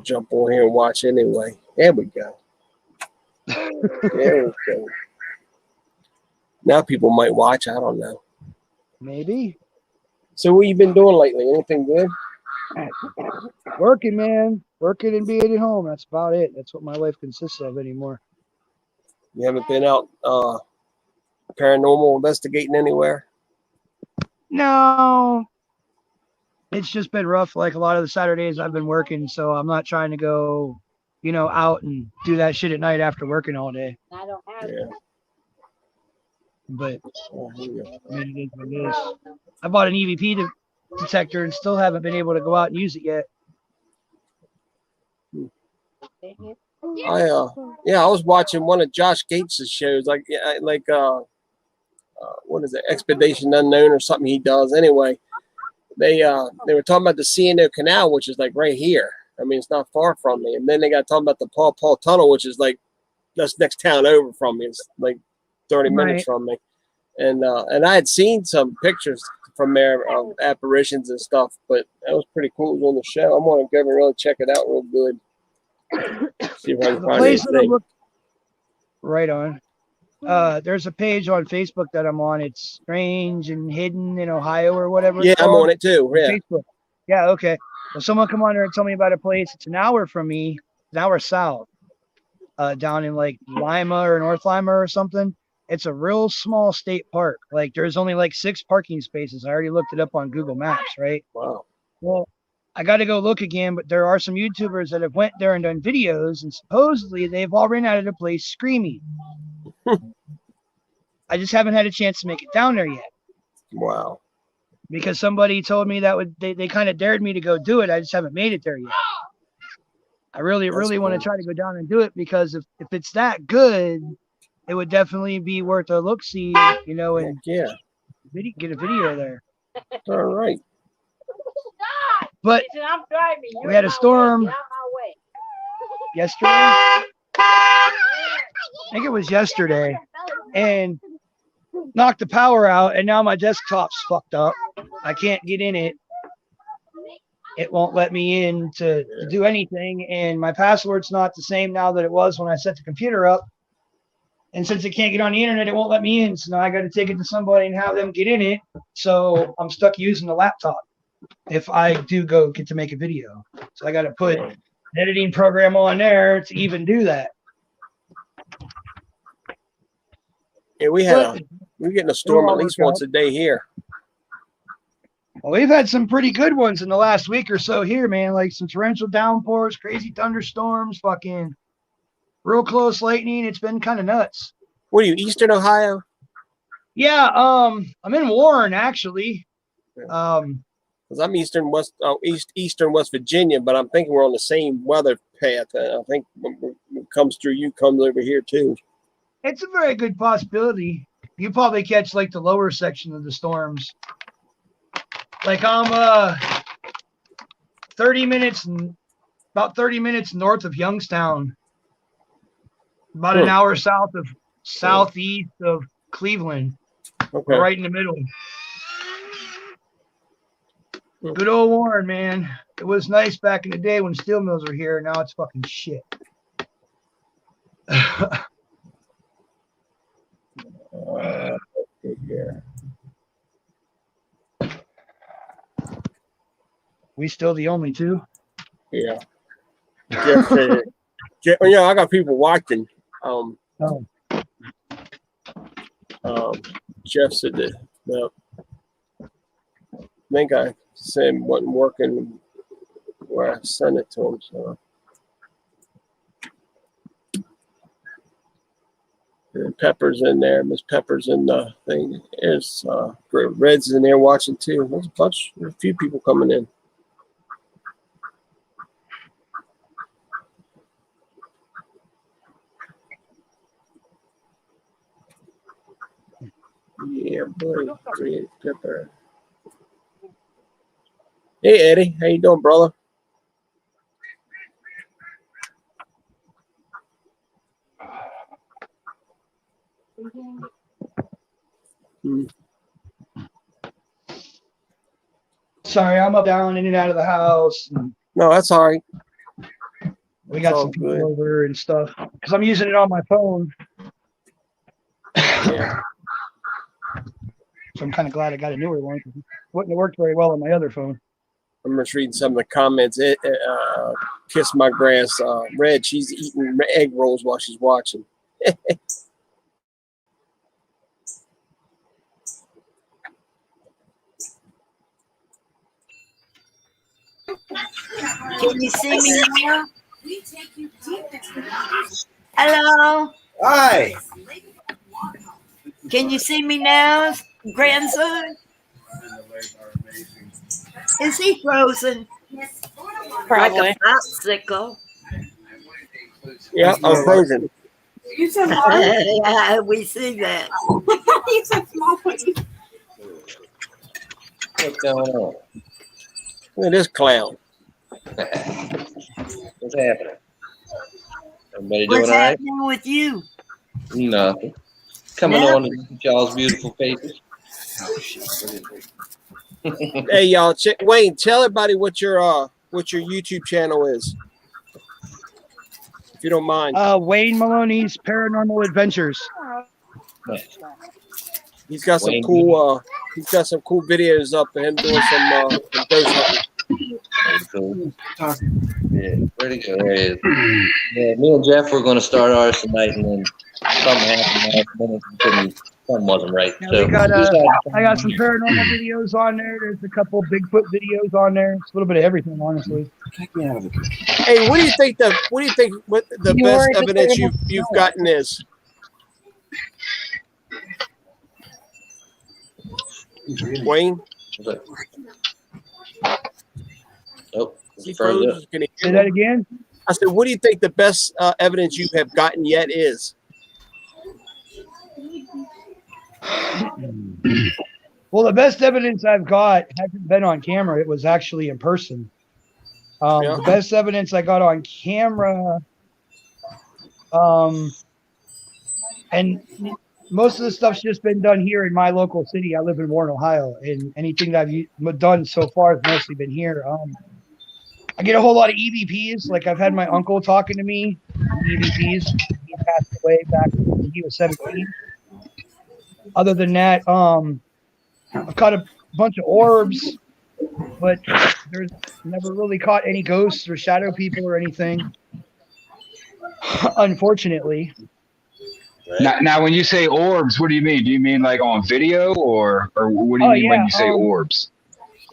Jump on here and watch anyway. There we go. There we go. Now people might watch. I don't know. Maybe. So what you been doing lately? Anything good? Working, man. Working and being at home. That's about it. That's what my life consists of anymore. You haven't been out paranormal investigating anywhere? No. It's just been rough. Like a lot of the Saturdays I've been working, so I'm not trying to go, out and do that shit at night after working all day. I don't have Yeah. But it is what it is. I bought an EVP detector and still haven't been able to go out and use it yet. I was watching one of Josh Gates' shows, what is it, Expedition Unknown or something he does. Anyway, they were talking about the C&O Canal, which is like right here. I mean, it's not far from me. And then they got talking about the Paw Paw Tunnel, which is like that's next town over from me. It's like 30 minutes from me. And I had seen some pictures from there of apparitions and stuff, but that was pretty cool. It was on the show. I'm going to go and really check it out real good. See if I can find anything. Right on. There's a page on Facebook that I'm on. It's Strange and Hidden in Ohio or whatever. Yeah, I'm on it too. Yeah. Facebook. Yeah, okay. Well, someone come on there and tell me about a place. It's an hour from me, an hour south, down in like Lima or North Lima or something. It's a real small state park. Like there's only like 6 parking spaces. I already looked it up on Google Maps, right? Wow. Well, I got to go look again, but there are some YouTubers that have went there and done videos, and supposedly they've all ran out of the place screaming. I just haven't had a chance to make it down there yet. Wow. Because somebody told me that they kind of dared me to go do it. I just haven't made it there yet. I really want to try to go down and do it because if it's that good, it would definitely be worth a look-see, and get a video there. All right. But we had a storm yesterday. I think it was yesterday, and knocked the power out, and now my desktop's fucked up. I can't get in it. It won't let me in to do anything, and my password's not the same now that it was when I set the computer up. And since it can't get on the internet, it won't let me in. So now I got to take it to somebody and have them get in it. So I'm stuck using the laptop if I do go get to make a video. So I got to put an editing program on there to even do that. Yeah, we're getting a storm at least once a day here. Well, we've had some pretty good ones in the last week or so here, man. Like some torrential downpours, crazy thunderstorms, fucking real close lightning. It's been kind of nuts. What are you, Eastern Ohio? Yeah, I'm in Warren actually. Because I'm Eastern West Virginia, but I'm thinking we're on the same weather path. I think when it comes through, you comes over here too. It's a very good possibility. You probably catch like the lower section of the storms. Like I'm about 30 minutes north of Youngstown. About an hour southeast of Cleveland. Okay. Right in the middle. Good old Warren, man. It was nice back in the day when steel mills were here. Now it's fucking shit. We still the only two? Yeah. I got people watching. Jeff said that I think I said wasn't working where I sent it to him. So and Pepper's in there. Miss Pepper's in the thing. There's Red's in there watching too. There's a few people coming in. Yeah, boy. Pepper. Hey, Eddie. How you doing, brother? Sorry, I'm up, down, in and out of the house. No, that's all right. We got some people over and stuff because I'm using it on my phone. Yeah. So I'm kind of glad I got a newer one. It wouldn't have worked very well on my other phone. I'm just reading some of the comments. Kiss my grass. Red, she's eating egg rolls while she's watching. Can you see me now? Hello. Hi. Can you see me now, grandson? Is he frozen? Probably. Like a popsicle. Yeah, I'm frozen. You said what? Yeah, we see that. You said small please. What's going on? Look at this clown. What's happening? Everybody doing What's all right? happening with you? Nothing. Coming on to look at y'all's beautiful faces. Hey, y'all. Wayne, tell everybody what your YouTube channel is, if you don't mind. Wayne Maloney's Paranormal Adventures. He's got some cool. He's got some cool videos up of him doing some ghost hunting. Cool. Yeah, pretty good. There it is. Yeah, me and Jeff were going to start ours tonight, and then something happened last minute. Something wasn't right. Yeah, So I got some paranormal videos on there. There's a couple Bigfoot videos on there. It's a little bit of everything, honestly. Hey, what do you think what the best evidence you've gotten is? Wayne? Nope. He froze. Can he Say that again? I said, what do you think the best evidence you have gotten yet is? Well, the best evidence I've got hasn't been on camera. It was actually in person. The best evidence I got on camera, and most of the stuff's just been done here in my local city. I live in Warren, Ohio, and anything that I've done so far has mostly been here. I get a whole lot of EVPs. Like I've had my uncle talking to me, EVPs. He passed away back when he was 17. Other than that, I've caught a bunch of orbs, but there's never really caught any ghosts or shadow people or anything, unfortunately. Now, when you say orbs, what do you mean? Do you mean like on video, or what do you mean when you say orbs?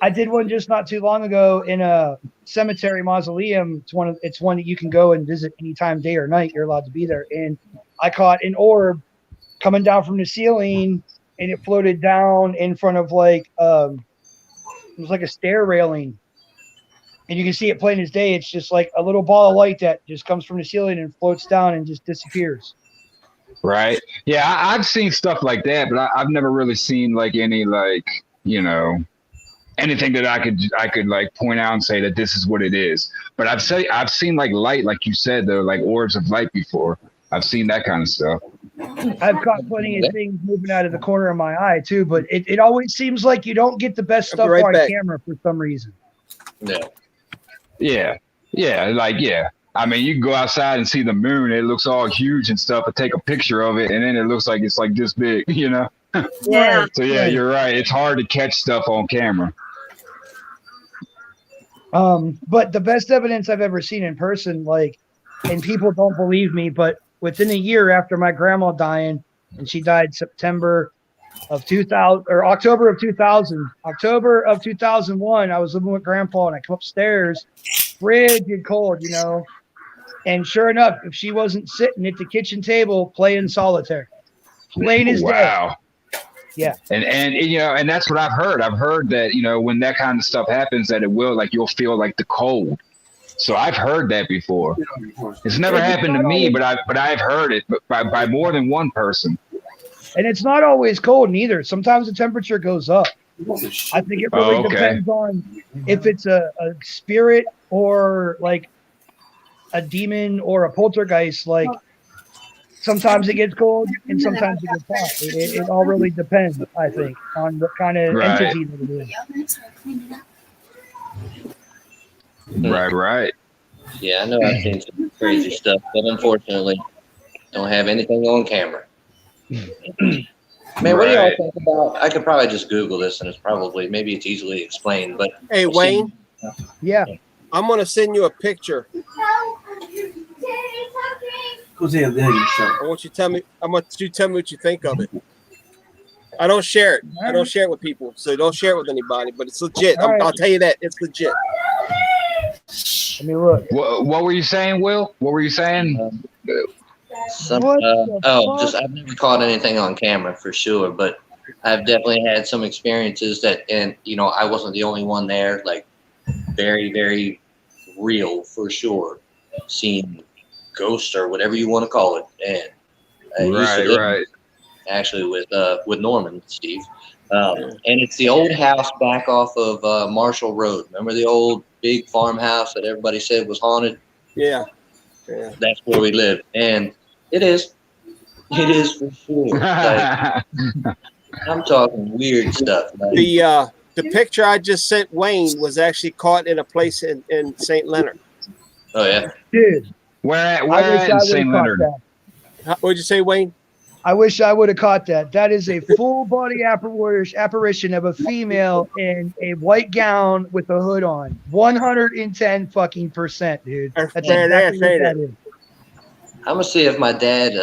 I did one just not too long ago in a cemetery mausoleum. It's one that you can go and visit anytime, day or night. You're allowed to be there. And I caught an orb coming down from the ceiling, and it floated down in front of it was like a stair railing. And you can see it plain as day. It's just like a little ball of light that just comes from the ceiling and floats down and just disappears. Right. Yeah, I've seen stuff like that, but I've never really seen like any anything that I could like point out and say that this is what it is. But I've seen like light, like you said, though, like orbs of light before. I've seen that kind of stuff. I've caught plenty of things moving out of the corner of my eye too, but it always seems like you don't get the best stuff on camera for some reason. Yeah. I mean, you can go outside and see the moon. It looks all huge and stuff, but take a picture of it, and then it looks like it's like this big, Yeah. So yeah, you're right. It's hard to catch stuff on camera. But the best evidence I've ever seen in person, and people don't believe me, but within a year after my grandma dying, and she died October of 2000, October of 2001, I was living with grandpa, and I come upstairs, frigid cold, and sure enough, if she wasn't sitting at the kitchen table playing solitaire, plain as day. Yeah. And that's what I've heard. I've heard that, when that kind of stuff happens, that you'll feel like the cold. So I've heard that before. It's never happened to me, but I've heard it by more than one person. And it's not always cold neither. Sometimes the temperature goes up. I think it really depends on if it's a spirit or like a demon or a poltergeist. Like sometimes it gets cold and sometimes it gets hot. It all really depends, I think, on what kind of entity that it is. Right. Yeah, I know I've seen some crazy stuff. But unfortunately, don't have anything on camera. Man, what do y'all Right. think about? I could probably just Google this, and maybe it's easily explained. But Hey, Wayne, Yeah. I'm gonna send you a picture. I want you to tell me. I want you to tell me what you think of it. I don't share it. I don't share it with people, so don't share it with anybody. But it's legit. All right. I'll tell you that it's legit. Let me look. What were you saying, Will? What were you saying? What the fuck? I've never caught anything on camera for sure, but I've definitely had some experiences and I wasn't the only one there. Like very, very real for sure. Seeing ghosts or whatever you want to call it, and I used to live actually with Norman, Steve, and it's the old house back off of Marshall Road. Remember the old big farmhouse that everybody said was haunted? Yeah. That's where we live, and it is for sure. Like, I'm talking weird stuff. Like, The picture I just sent Wayne was actually caught in a place in St. Leonard. oh yeah, Dude, Where I wish at I in would St. have caught Leonard? that. What'd you say, Wayne? I wish I would have caught that. That is a full body apparition of a female in a white gown with a hood on. 110 fucking %, dude. That's That's badass, exactly what ain't that it? is. I'm gonna see if my dad.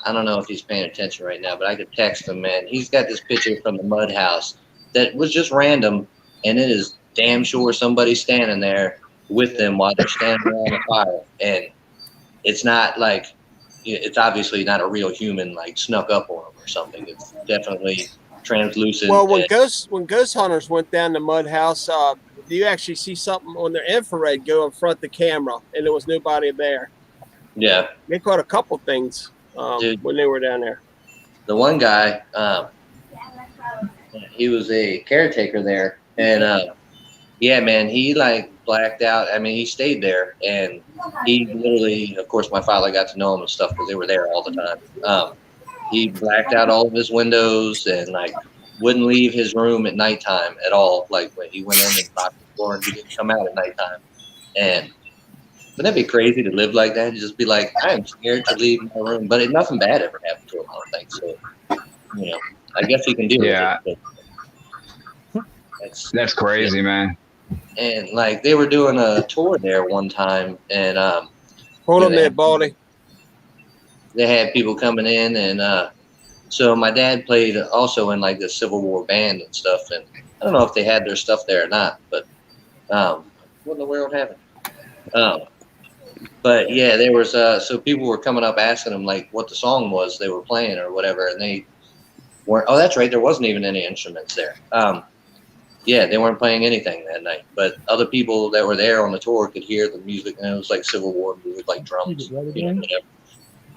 I don't know if he's paying attention right now, but I could text him. Man, he's got this picture from the mud house that was just random, and it is damn sure somebody standing there with them while they're standing around the fire. And it's not like it's obviously not a real human like snuck up on them or something. It's definitely translucent. Well, when ghost hunters went down the mud house, you actually see something on their infrared go in front of the camera, and there was nobody there. Yeah, They caught a couple things when they were down there. the one guy, he was a caretaker there, and yeah, man, he like blacked out. I mean, he stayed there, and he literally, of course, my father got to know him and stuff because they were there all the time. He blacked out all of his windows and like wouldn't leave his room at nighttime at all. Like when he went in and knocked the door, and he didn't come out at nighttime. And wouldn't that be crazy to live like that? To just be like, I am scared to leave my room, but nothing bad ever happened to him. I don't think so. I guess he can deal with it. That's crazy, man. And like they were doing a tour there one time, and hold on there, Baldy. They had people coming in, and so my dad played also in like the Civil War band and stuff. And I don't know if they had their stuff there or not, but what in the world happened? But yeah, there was so people were coming up asking them like what the song was they were playing or whatever, and they weren't. Oh, that's right, there wasn't even any instruments there. Yeah, they weren't playing anything that night, but other people that were there on the tour could hear the music, and it was like Civil War music, like drums, whatever.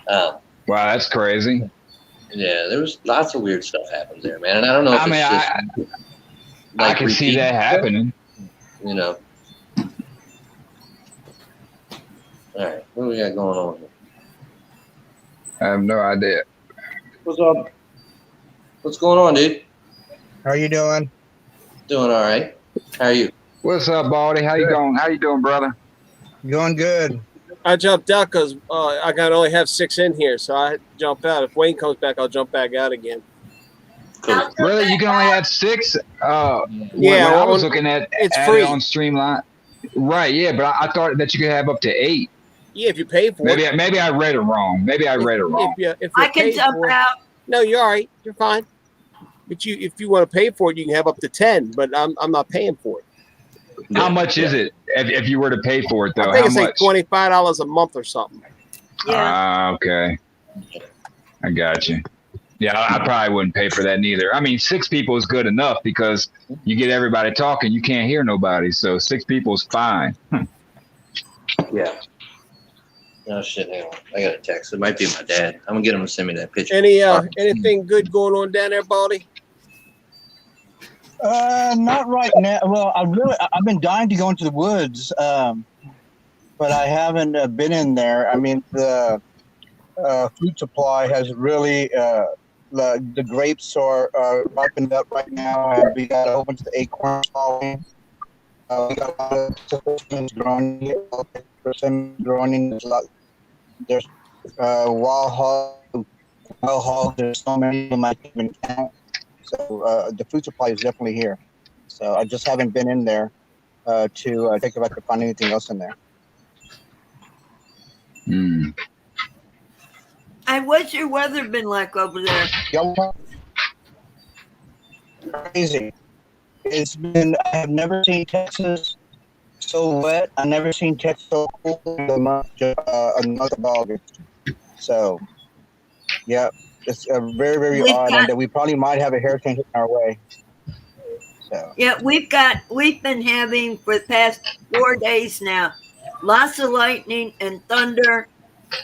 Wow, that's crazy. Yeah, there was lots of weird stuff happens there, man. And I don't know if I can see that happening. All right, what do we got going on here? I have no idea. What's up? What's going on, dude? How are you doing? Doing all right. How are you? What's up, Baldy? How you going? How you doing, brother? Going good. I jumped out because I can only have 6 in here, so I jumped out. If Wayne comes back, I'll jump back out again. Cool. Really? You can only have 6? Yeah, when I was looking at it's it free on Streamline. Right, yeah, but I thought that you could have up to 8. Yeah, if you pay for it. Maybe I read it wrong. Maybe I read it wrong. If I can jump out. No, you're all right. You're fine. But if you want to pay for it, you can have up to 10. But I'm not paying for it. How much is it if you were to pay for it though? I think How it's much? like $25 a month or something. Yeah. Okay. I got you. Yeah, I probably wouldn't pay for that neither. I mean, 6 people is good enough because you get everybody talking. You can't hear nobody. So 6 people is fine. Yeah. No shit, hang on. I got a text. It might be my dad. I'm gonna get him to send me that picture. Anything good going on down there, Baldy? Not right now. Well, I've been dying to go into the woods, but I haven't been in there. I mean, the food supply has really the grapes are ripened up right now. We got a whole bunch of the acorns falling. We got a lot of persimmons growing. Persimmons growing. There's a There's wild hogs. There's so many of them I can't even count. So the food supply is definitely here. So I just haven't been in there to take if I could find anything else in there. Mm. And what's your weather been like over there? Y'all crazy. It's been. I have never seen Texas so wet. I've never seen Texas so cold in the month of August. So, yeah, it's very, very We've odd, got- and we probably might have a hurricane hitting our way. So, Yeah, we've been having for the past 4 days now, lots of lightning and thunder.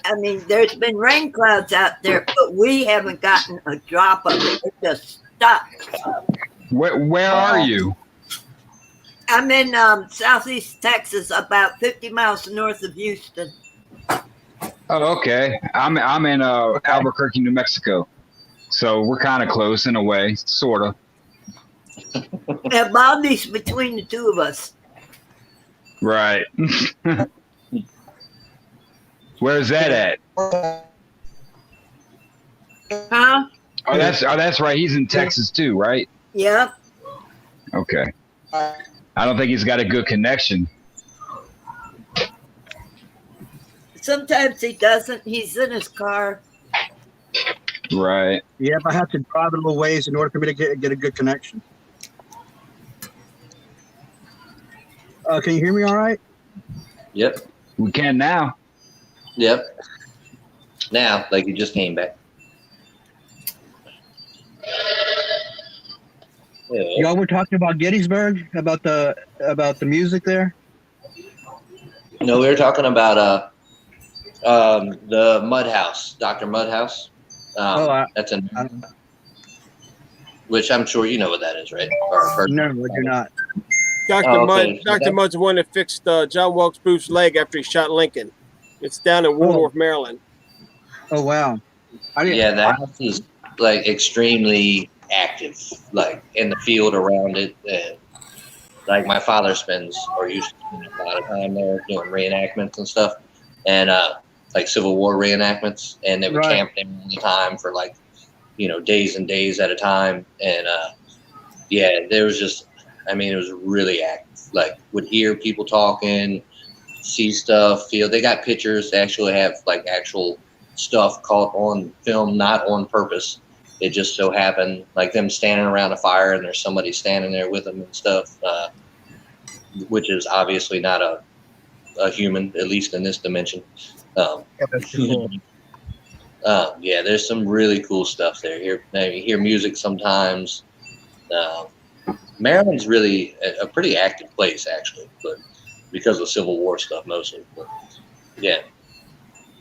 I mean, there's been rain clouds out there, but we haven't gotten a drop of it. It just stopped. Where are you? I'm in southeast Texas, about 50 miles north of Houston. Oh, okay. I'm in Albuquerque, New Mexico. So we're kind of close in a way, sort of. And Bobby's between the two of us. Right. Where's that at? Huh? Oh, that's right. He's in Texas too, right? Yep. Okay. I don't think he's got a good connection. Sometimes he doesn't. He's in his car. Right. yep, I have to drive a little ways in order for me to get a good connection. Can you hear me all right? Yep. We can now. Yep. Now, like you just came back. Yeah. Y'all were talking about Gettysburg, about the music there. No, we were talking about the Mud House, Dr. Mud House. That's in, which I'm sure you know what that is, right? Or No, I do not. Dr. Oh, Mudd, okay. Dr. Mudd's the one that fixed John Wilkes Booth's leg after he shot Lincoln. It's down in Waldorf, Maryland. Oh wow! Yeah, that house is like extremely active, like in the field around it. And like my father spends or used to spend a lot of time there doing reenactments and stuff, and like Civil War reenactments, and they would Right. camp there all the time for like, days and days at a time. And yeah, there was just, I mean, it was really active. Like, would hear people talking, see stuff, feel. They got pictures. They actually have like actual stuff caught on film, not on purpose. It just so happened, like them standing around a fire and there's somebody standing there with them and stuff, which is obviously not a human, at least in this dimension. Yeah, that's pretty cool. Yeah, there's some really cool stuff there. You hear music sometimes. Maryland's really a pretty active place, actually, but because of Civil War stuff mostly. But yeah,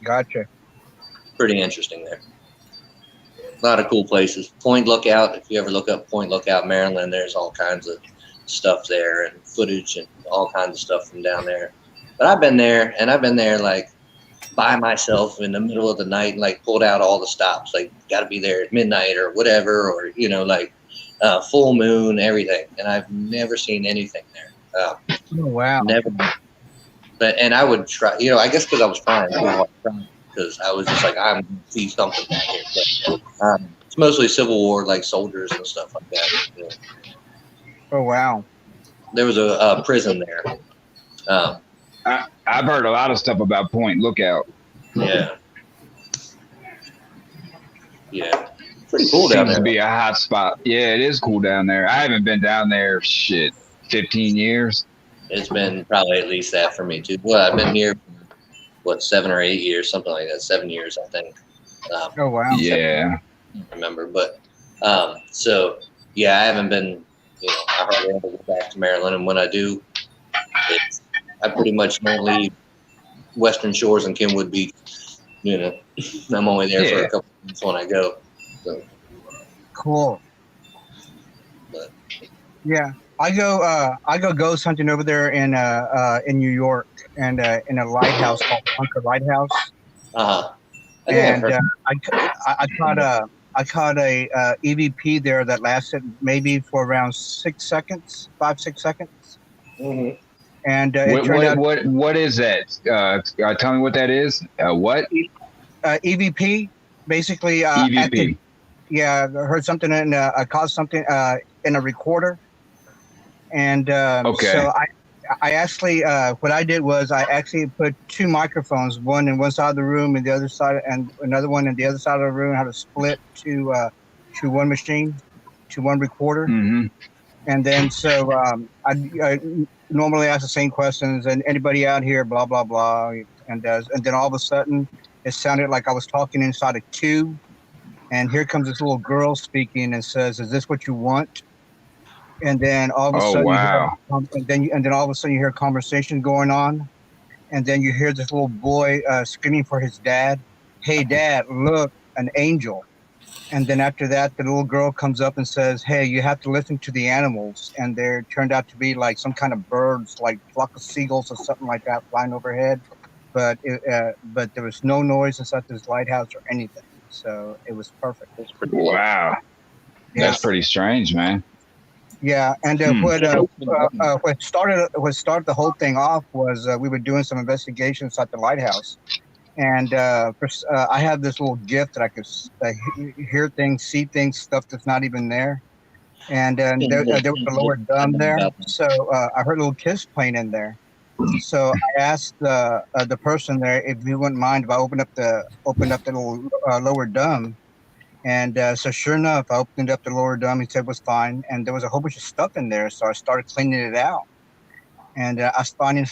Gotcha. pretty interesting there. A lot of cool places. Point Lookout, if you ever look up Point Lookout, Maryland, there's all kinds of stuff there and footage and all kinds of stuff from down there. But I've been there, and I've been there like by myself in the middle of the night and like pulled out all the stops, like got to be there at midnight or whatever, or like full moon, everything. And I've never seen anything there. Oh wow! Never. But and I would try, I guess because I was trying too hard, because I was just like, I'm going to see something down here. But, it's mostly Civil War, like soldiers and stuff like that. Oh wow! There was a prison there. I've heard a lot of stuff about Point Lookout. Yeah. Yeah. Pretty cool down Seems there. to be a hot spot. Yeah, it is cool down there. I haven't been down there, 15 years. It's been probably at least that for me too. Well, I've been here for 7 or 8 years, something like that. 7 years, I think. Oh wow! Yeah. I don't remember, but so yeah, I haven't been. I hardly ever go back to Maryland, and when I do, I pretty much don't leave Western Shores and Kenwood Beach. I'm only there for a couple of months when I go. So, Cool. but Yeah, I go ghost hunting over there in New York, and in a lighthouse called Bunker Lighthouse. I think I've And heard. I caught a EVP there that lasted maybe for around 6 seconds, 5-6 seconds. Mhm. And it turned out what is that? Tell me what that is. What? EVP, basically. EVP. I heard something in I caught something in a recorder, and Okay. so I actually what I did was I actually put two microphones, one in one side of the room and the other side, and another one in the other side of the room. How to split to one machine, to one recorder, Mm-hmm. and then so I normally ask the same questions and anybody out here, blah blah blah, and then all of a sudden it sounded like I was talking inside a tube. And here comes this little girl speaking and says, "Is this what you want?" And then all of a Oh, sudden, wow. and then all of a sudden you hear a conversation going on, and then you hear this little boy screaming for his dad. "Hey, Dad! Look, an angel!" And then after that, the little girl comes up and says, "Hey, you have to listen to the animals." And there turned out to be like some kind of birds, like flock of seagulls or something like that, flying overhead. But there was no noise inside this lighthouse or anything. So it was perfect. That's pretty cool. Wow. Yeah. That's pretty strange, man. Yeah, and what started the whole thing off was we were doing some investigations at the lighthouse, and I have this little gift that I could hear things, see things, stuff that's not even there, and there was a lower dome there, so I heard little kids playing in there. So I asked the person there if he wouldn't mind if I opened up the little lower dome. And so sure enough, I opened up the lower dome. He said it was fine. And there was a whole bunch of stuff in there. So I started cleaning it out. And I was finding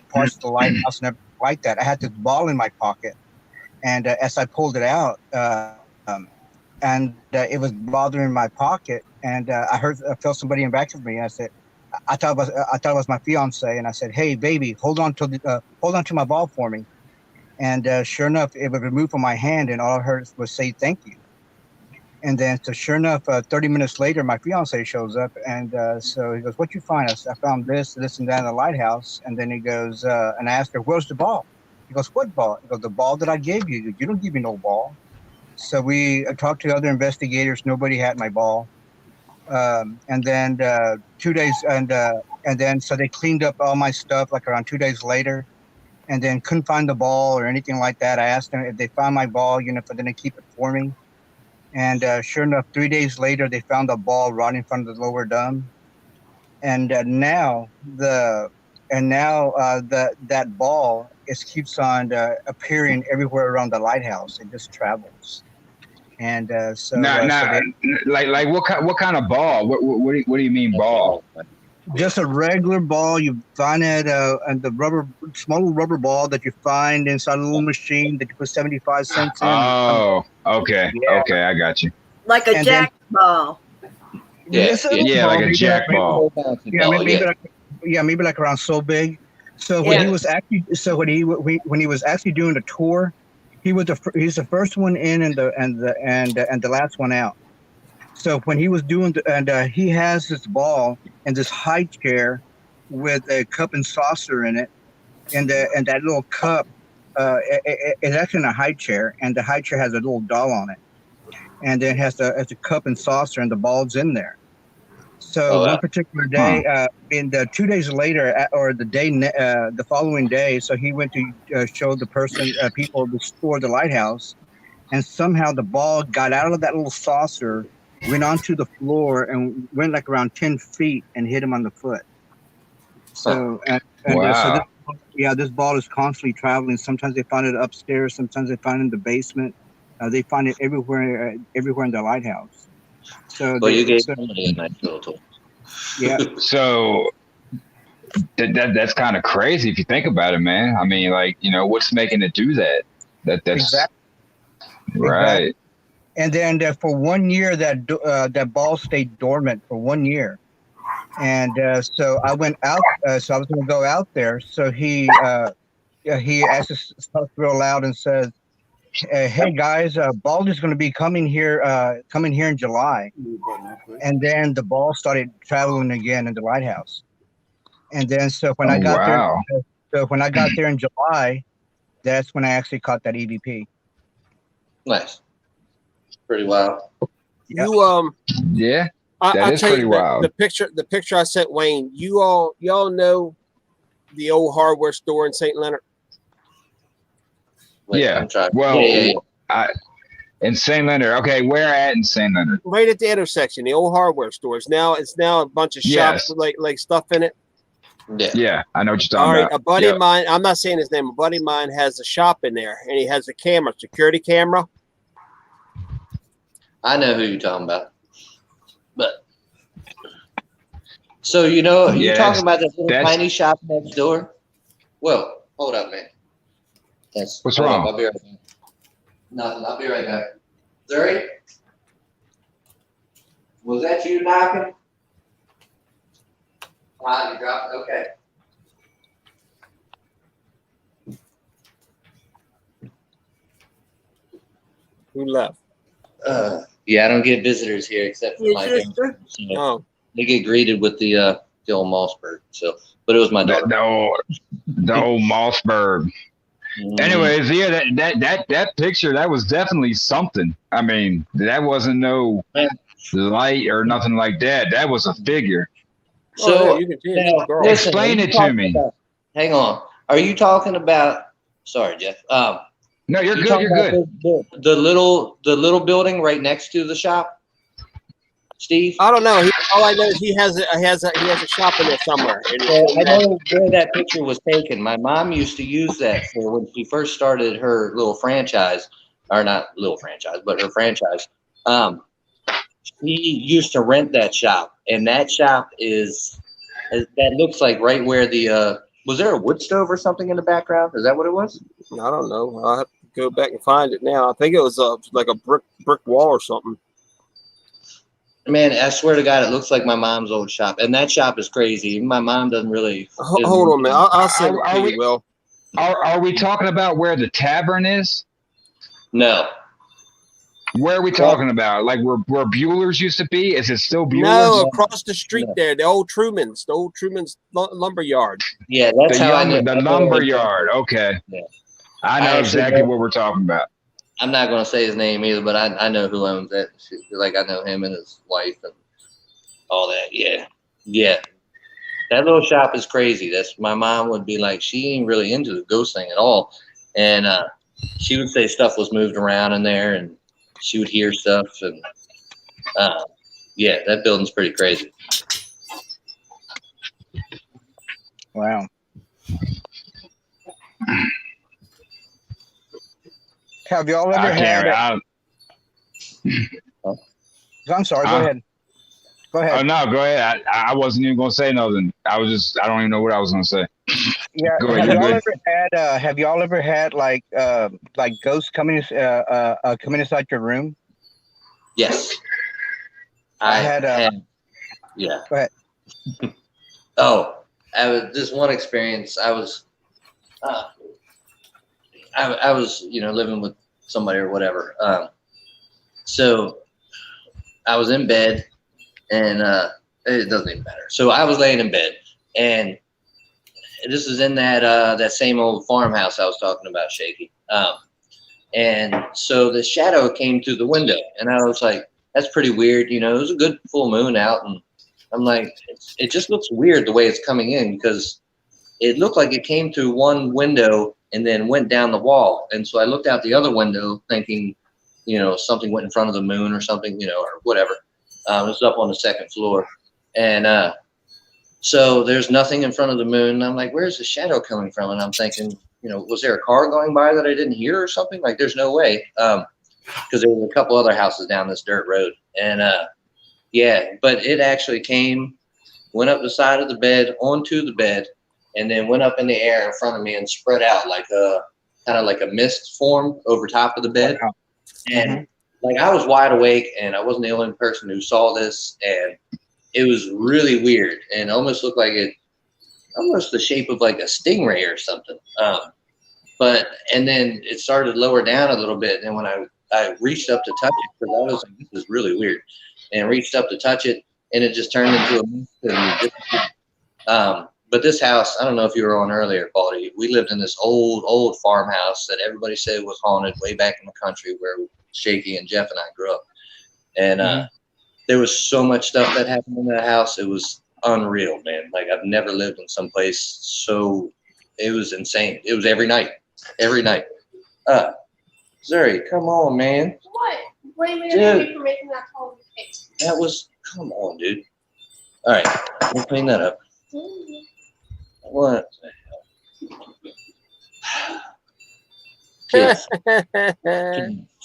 parts of the lighthouse and everything like that. I had this ball in my pocket. And as I pulled it out, it was bothering my pocket. And I felt somebody in back of me. I said, I thought it was my fiance. And I said, "Hey, baby, hold on to my ball for me." And sure enough, it was removed from my hand. And all I heard was say, "Thank you." And then, so sure enough, 30 minutes later, my fiance shows up, and so he goes, "What you find?" I said, "I found this, and that in the lighthouse." And then he goes, and I asked her, "Where's the ball?" He goes, "What ball?" He goes, "The ball that I gave you. You don't give me no ball." So we talked to other investigators. Nobody had my ball. And then 2 days, and then so they cleaned up all my stuff like around 2 days later, and then couldn't find the ball or anything like that. I asked them if they found my ball, if they're going to keep it for me. And sure enough, 3 days later, they found the ball right in front of the lower dome. And now that ball keeps on appearing everywhere around the lighthouse. It just travels. And like what kind of ball? What do you mean ball? Just a regular ball. You find it and the small rubber ball that you find inside a little machine that you put 75 cents in. Oh, okay. Yeah. Okay, I got you. Like a jack ball. Yeah, like a jack ball. Maybe like around so big. So when he was actually doing the tour, he's the first one in and the last one out. So when he was doing he has this ball and this high chair with a cup and saucer in it, and that little cup it's actually in a high chair, and the high chair has a little doll on it, and then it has a cup and saucer, and the ball's in there. So one particular day, 2 days later, or the following day, so he went to show the people the store, the lighthouse, and somehow the ball got out of that little saucer, went onto the floor, and went like around 10 feet and hit him on the foot. So, wow. This ball is constantly traveling. Sometimes they find it upstairs. Sometimes they find it in the basement. They find it everywhere in the lighthouse. So, you gave somebody a nice little tool. Yeah. So that's kind of crazy if you think about it, man. I mean, like, what's making it do that? That's exactly. Right. Exactly. And then for 1 year, that ball stayed dormant for 1 year. And so I went out. So I was going to go out there. So he asked us real loud and says, "Hey guys, Baldy's going to be coming here in July." And then the ball started traveling again in the lighthouse. And then so when I got there in July, that's when I actually caught that EVP. Nice. Pretty wild. You yeah. I'll That is tell pretty you wild. The picture I sent Wayne. You all know the old hardware store in St. Leonard? Wait, Yeah. I'm trying. Well, yeah. in St. Leonard. Okay, where at in St. Leonard? Right at the intersection, the old hardware store. It's now a bunch of shops Yes. with like stuff in it. Yeah, I know what you're All talking right, about. a buddy Yep. of mine, I'm not saying his name, a buddy of mine has a shop in there, and he has a camera, security camera. I know who you're talking about. But so you're Yeah, talking about that little that's- tiny shop next door. Whoa, hold up, man. Yes. What's hold wrong? Up, I'll be right back. Nothing. I'll be right back. Zuri, was that you knocking? You dropped. Okay. Who left? Yeah, I don't get visitors here except for Your my sister? parents. So Oh, they get greeted with the old Mossberg. So, but it was my daughter. The old Mossberg. Mhm. Anyways, yeah, that picture, that was definitely something. I mean, that wasn't no light or nothing like that. That was a figure. So So you can see it. It's now, a girl. listen, Explain are you it to talking me. about- hang on. Are you talking about? Sorry, Jeff. No, you're good. talking You're about good. The little building right next to the shop, Steve. I don't know. All I know is he has a shop in there somewhere. And So I know where that picture was taken. My mom used to use that for when she first started her little franchise, or not little franchise, but her franchise. She used to rent that shop, and that shop that looks like right where the was there a wood stove or something in the background? Is that what it was? I don't know. I'll have to go back and find it now. I think it was like a brick wall or something. Man, I swear to God, it looks like my mom's old shop, and that shop is crazy. My mom doesn't really. Hold on, man. I'll send it Are to we- you, Will. Are we talking about where the tavern is? No, Where are we talking about? Like where Bueller's used to be? Is it still Bueller's? No, across the street No. there, the old Truman's lumber yard. yeah, that's how I know. The lumber yard. Okay. Yeah. I know I actually exactly know- what we're talking about. I'm not going to say his name either, but I know who owns it. Like I know him and his wife and all that. Yeah, yeah. That little shop is crazy. That's my mom would be like, she ain't really into the ghost thing at all, and she would say stuff was moved around in there, and she would hear stuff, and yeah, that building's pretty crazy. Wow. Have y'all ever had? I'm sorry. Go ahead. Go ahead. Oh no, go ahead. I wasn't even gonna say nothing. I don't even know what I was gonna say. Yeah. Go ahead, Have y'all ever had like ghosts coming inside your room? Yes, I had, yeah. Go ahead. Oh, this one experience. I was living with somebody or whatever. So I was in bed, and it doesn't even matter. So I was laying in bed, and this is in that same old farmhouse I was talking about, Shaky. And so the shadow came through the window, and I was like, that's pretty weird. It was a good full moon out, and I'm like, it just looks weird the way it's coming in, because it looked like it came through one window and then went down the wall. And so I looked out the other window thinking, something went in front of the moon or something, or whatever. It was up on the second floor. And so there's nothing in front of the moon. And I'm like, where's the shadow coming from? And I'm thinking, was there a car going by that I didn't hear or something? Like, there's no way. Because there was a couple other houses down this dirt road. And yeah, but it actually went up the side of the bed, onto the bed, and then went up in the air in front of me and spread out like kind of like a mist form over top of the bed. Wow. And like, I was wide awake, and I wasn't the only person who saw this, and it was really weird, and almost looked like almost the shape of like a stingray or something. And then it started lower down a little bit, and when I reached up to touch it, because I was like, this is really weird, and reached up to touch it, and it just turned into a mist. But this house, I don't know if you were on earlier, Baldy. We lived in this old farmhouse that everybody said was haunted way back in the country, where Shaky and Jeff and I grew up. And there was so much stuff that happened in that house. It was unreal, man. Like I've never lived in some place so. It was insane. It was every night. Zuri, come on, man. What? What are you Dude. gonna do for making that tall cake? That was, come on, dude. All right, let me clean that up. What the hell? Kids.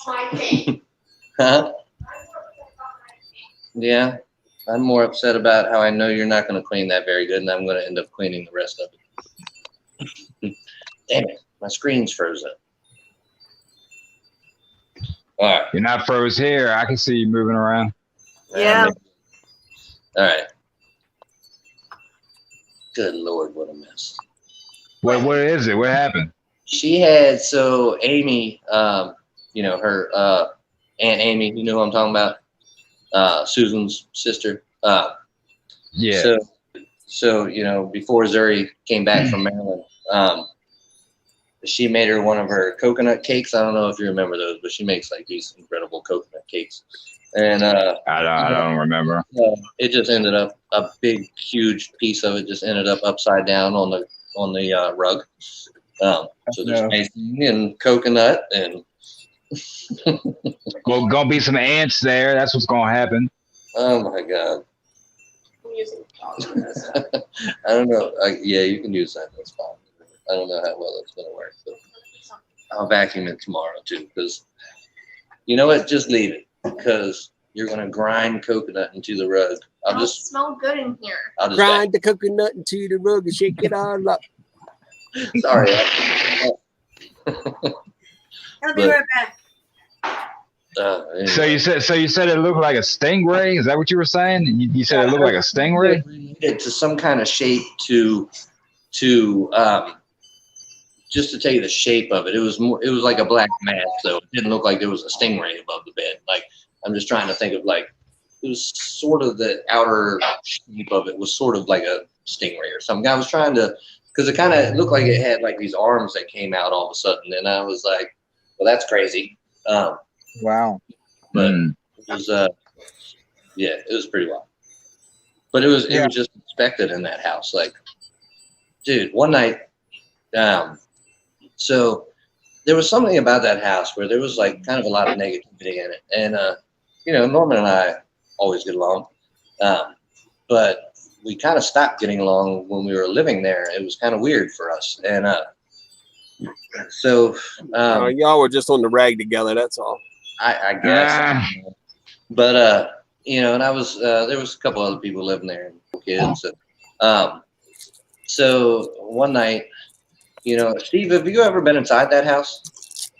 My cake. Huh? Yeah, I'm more upset about how I know you're not going to clean that very good, and I'm going to end up cleaning the rest of it. Damn it, my screen's frozen. All right. You're not froze here. I can see you moving around. Yeah. All right. Good Lord, what a mess. What is it? What happened? She had, so Amy, you know, her Aunt Amy, you know who I'm talking about? Susan's sister. Yeah. So, you know, before Zuri came back from Maryland, she made her one of her coconut cakes. I don't know if you remember those, but she makes like these incredible coconut cakes. And I don't remember. it just ended up a big, huge piece of it just ended up upside down on the rug. So there's icing and coconut and. Well, gonna be some ants there. That's what's gonna happen. Oh my God. I'm using I don't know. Yeah, you can use that. That's fine. I don't know how well it's gonna work, but I'll vacuum it tomorrow too. Because you know what? Just leave it. Because you're gonna grind coconut into the rug. I'll just smell good in here. I'll just Grind the coconut into the rug and shake it all up. Sorry. I'll be right back. Anyway. So you said it looked like a stingray. Is that what you were saying? You said it looked like a stingray. Related to some kind of shape to just to tell you the shape of it. It was like a black mass, so it didn't look like there was a stingray above the bed. Like I'm just trying to think of like it was sort of the outer shape of it was sort of like a stingray or something. I was trying to because it kind of looked like it had like these arms that came out all of a sudden, and I was like, well, that's crazy. Wow. But it was yeah, it was pretty wild. But it was just expected in that house. Like, dude, one night, so there was something about that house where there was like kind of a lot of negativity in it. And you know, Norman and I always get along. But we kind of stopped getting along when we were living there. It was kind of weird for us. And so y'all were just on the rag together, that's all. I guess. But you know, and I was there was a couple other people living there and kids. And, so one night, you know, Steve, have you ever been inside that house?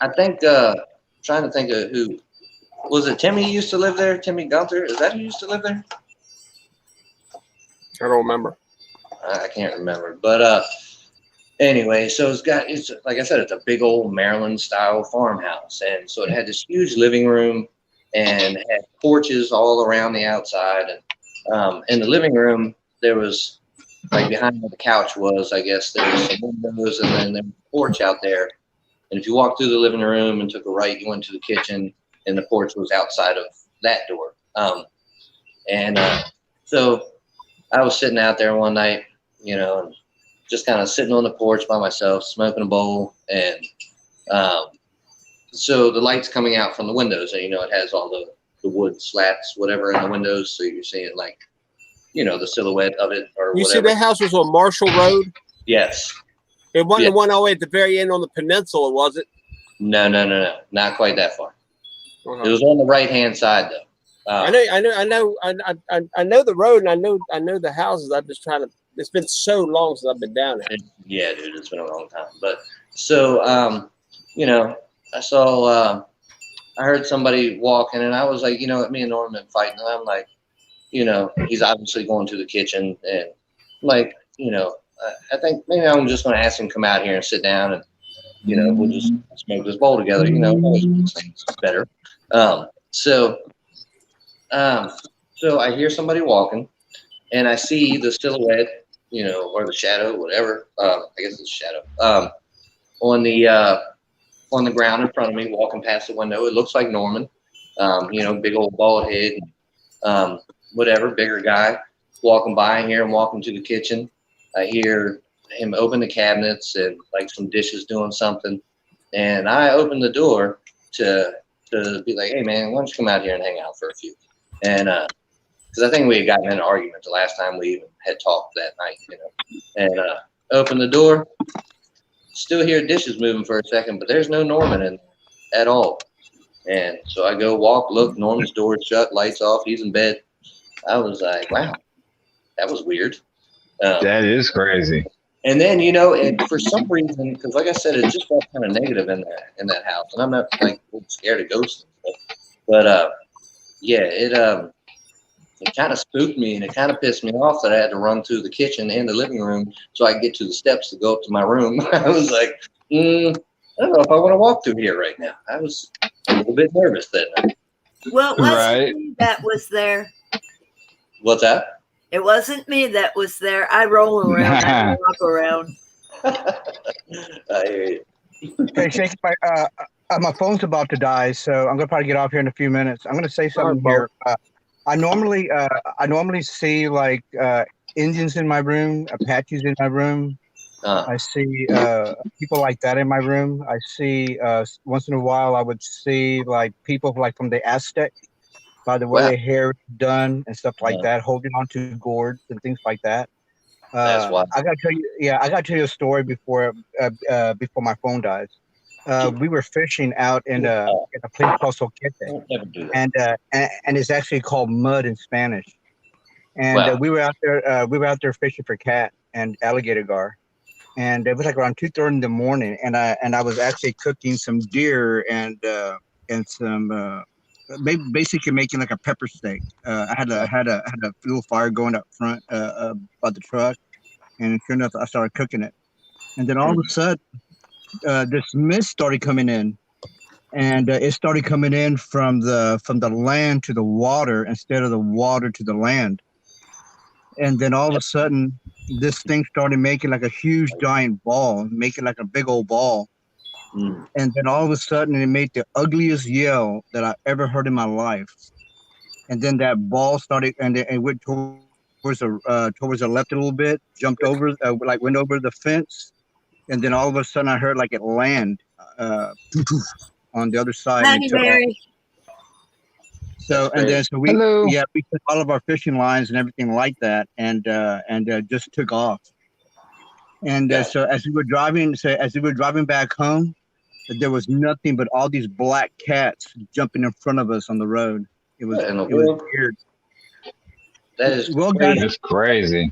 I think trying to think of who was it. Timmy used to live there. Timmy Gunther, is that who used to live there? I don't remember. I can't remember, but anyway, so it's like I said, it's a big old Maryland style farmhouse, and so it had this huge living room and had porches all around the outside, and in the living room there was like behind where the couch was, I guess there was some windows, and then there was a porch out there. And if you walked through the living room and took a right, you went to the kitchen, and the porch was outside of that door. So I was sitting out there one night, you know, and just kind of sitting on the porch by myself, smoking a bowl, and so the light's coming out from the windows, and you know it has all the wood slats, whatever, in the windows, so you're seeing like, you know, the silhouette of it or You whatever. see that house was on Marshall Road? Yes. It wasn't the one all the way at the very end on the peninsula, was it? No, not quite that far. It was on the right hand side though. I know the road, and I know the houses. I'm just trying to. It's been so long since I've been down there. Yeah, dude, it's been a long time. But so, you know, I heard somebody walking, and I was like, you know, me and Norman been fighting, and I'm like, you know, he's obviously going to the kitchen, and like, you know, I think maybe I'm just going to ask him to come out here and sit down, and you know, we'll just smoke this bowl together. You know, it's better. So I hear somebody walking, and I see the silhouette, you know, or the shadow, whatever. I guess it's a shadow. On the ground in front of me, walking past the window. It looks like Norman. You know, big old bald head. whatever, bigger guy, walking by. I hear him walking to the kitchen. I hear him open the cabinets and like some dishes doing something. And I open the door to be like, hey man, why don't you come out here and hang out for a few? And because I think we had gotten in an argument the last time we even had talked that night, you know. And open the door, still hear dishes moving for a second, but there's no Norman in there at all. And so I go walk, look, Norman's door is shut, lights off, he's in bed. I was like, wow, that was weird. That is crazy. And then, you know, for some reason, because like I said, it just felt kind of negative in that house. And I'm not like scared of ghosts and stuff. But yeah, it kind of spooked me and it kind of pissed me off that I had to run through the kitchen and the living room so I could get to the steps to go up to my room. I was like, I don't know if I want to walk through here right now. I was a little bit nervous that night. Well, it wasn't Right. me that was there. What's that? It wasn't me that was there. I roll around. I don't walk around. I hear you. Hey, Shake, my phone's about to die, so I'm gonna probably get off here in a few minutes. I'm gonna say something here. I normally see like Indians in my room, Apaches in my room. I see people like that in my room. I see once in a while I would see like people like from the Aztec, by the way their hair is done and stuff like that, holding on to gourds and things like that. That's wild. I gotta tell you, I gotta tell you a story before my phone dies. We were fishing out in a place called Soquete, and it's actually called mud in Spanish. And we were out there fishing for cat and alligator gar, and it was like around 2:30 in the morning. And I was actually cooking some deer and some basically making like a pepper steak. I had a fuel fire going up front by the truck, and sure enough, I started cooking it. And then all of a sudden, this mist started coming in, and it started coming in from the land to the water instead of the water to the land. And then all of a sudden, this thing started making like a huge giant ball, making like a big old ball. And then all of a sudden, it made the ugliest yell that I ever heard in my life. And then that ball started, and it went towards the left a little bit, jumped over, went over the fence. And then all of a sudden, I heard like it land on the other side. Hi, Mary. So we took all of our fishing lines and everything like that, and just took off. And so as we were driving back home, there was nothing but all these black cats jumping in front of us on the road. It was weird. That is guys, that's crazy.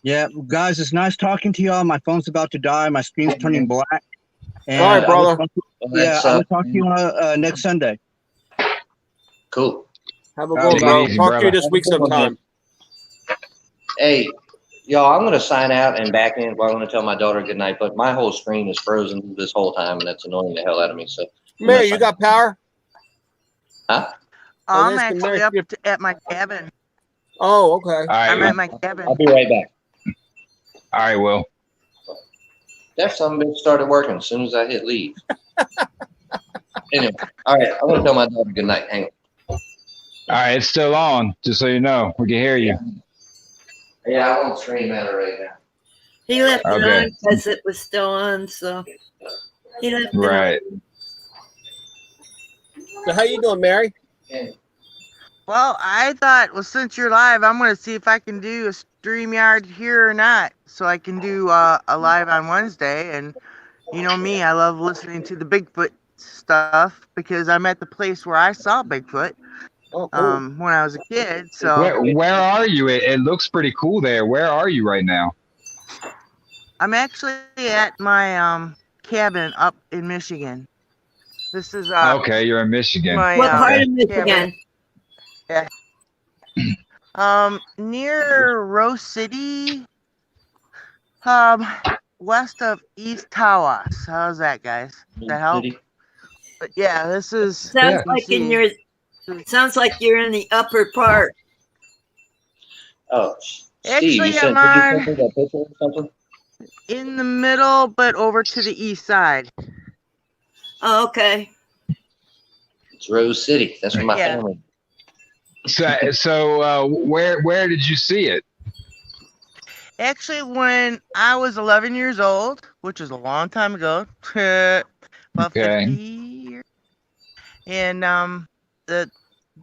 Yeah, guys, it's nice talking to y'all. My phone's about to die. My screen's turning black. And all right, brother. I'll talk to you next Sunday. Cool. Have a good one, bro. Talk to you this week sometime. Hey, y'all, I'm going to sign out and back in. Well, I'm going to tell my daughter good night, but my whole screen is frozen this whole time, and that's annoying the hell out of me. So, Mary, you got power? Huh? I'm actually up at my cabin. Oh, okay. All right, I'm at my cabin. I'll be right back. All right, Will. That son of a bitch started working as soon as I hit leave. Anyway, all right, I'm going to tell my daughter good night. Hang on. All right, it's still on, just so you know. We can hear you. Yeah, I won't scream at her right now. He left it on because it was still on, so he left it Right. on. So how you doing, Mary? Well, I thought, since you're live, I'm going to see if I can do a StreamYard here or not, so I can do a live on Wednesday. And you know me, I love listening to the Bigfoot stuff because I'm at the place where I saw Bigfoot when I was a kid. So Where are you? It looks pretty cool there. Where are you right now? I'm actually at my cabin up in Michigan. This is okay, you're in Michigan. What part of Michigan? Yeah. Near Rose City, west of East Tawas. How's that, guys? That help? But yeah, this is sounds like you're in the upper part. Oh, actually, Steve, I'm on that picture or something? in the middle, but over to the east side. Oh, okay. It's Rose City. That's where my family. So where did you see it? Actually, when I was 11 years old, which is a long time ago, about 50 Okay. years, and the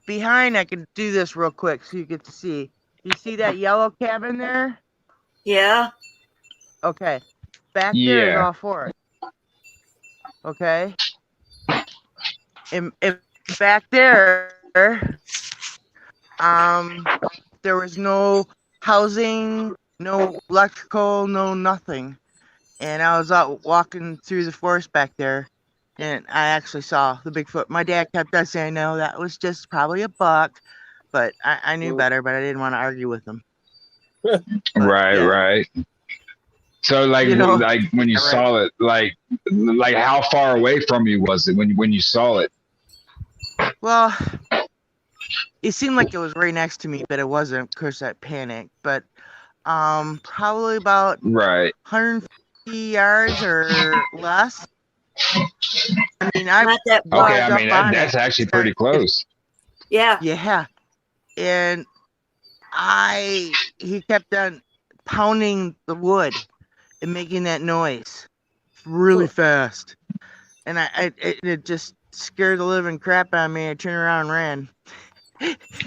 behind, I can do this real quick so you get to see. You see that yellow cabin there? Yeah. Okay. Back there is Yeah. all forest. Okay. And back there, there was no housing, no electrical, no nothing. And I was out walking through the forest back there, and I actually saw the Bigfoot. My dad kept on saying, no, that was just probably a buck, but I knew better, but I didn't want to argue with him. But, Right. yeah, Right. So like you know, like when you right. saw it, like how far away from you was it when you saw it? Well, it seemed like it was right next to me, but it wasn't. Of course, I panicked. But probably about Right. 150 yards or less. I mean, I Not that Okay. far. walked I up mean on that's it. actually pretty close. Yeah. Yeah, and he kept on pounding the wood and making that noise really fast, and it just scared the living crap out of me. I turned around and ran.